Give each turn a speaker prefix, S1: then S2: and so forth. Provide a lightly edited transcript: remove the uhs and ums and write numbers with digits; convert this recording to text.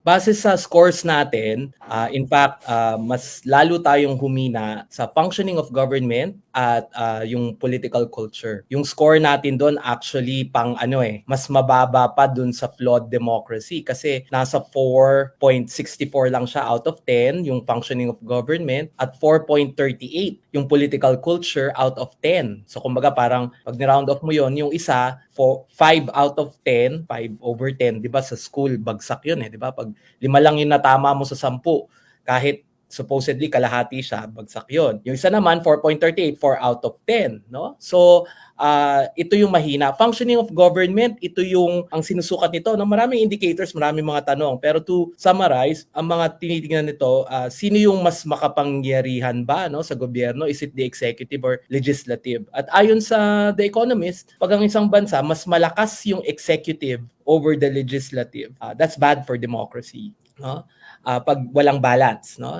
S1: Base sa scores natin, in fact, mas lalo tayong humina sa functioning of government at yung political culture. Yung score natin doon actually mas mababa pa doon sa flawed democracy kasi nasa 4.64 lang siya out of 10 yung functioning of government at 4.38 yung political culture out of 10. So kumbaga parang pag ni-round off mo yon, yung isa 5 out of 10, 5 over 10, 'di ba sa school bagsak 'yun 'di ba? Pag 5 lang yung natama mo sa 10, kahit supposedly kalahati siya, bagsak 'yon. Yung isa naman 4.38, 4 out of 10, no? So ito yung mahina. Functioning of government, ito yung ang sinusukat nito. No, maraming indicators, maraming mga tanong. Pero to summarize, ang mga tinitingnan nito, sino yung mas makapangyarihan ba no sa gobyerno? Is it the executive or legislative? At ayon sa The Economist, pag ang isang bansa mas malakas yung executive over the legislative, that's bad for democracy, no? Pag walang balance, no?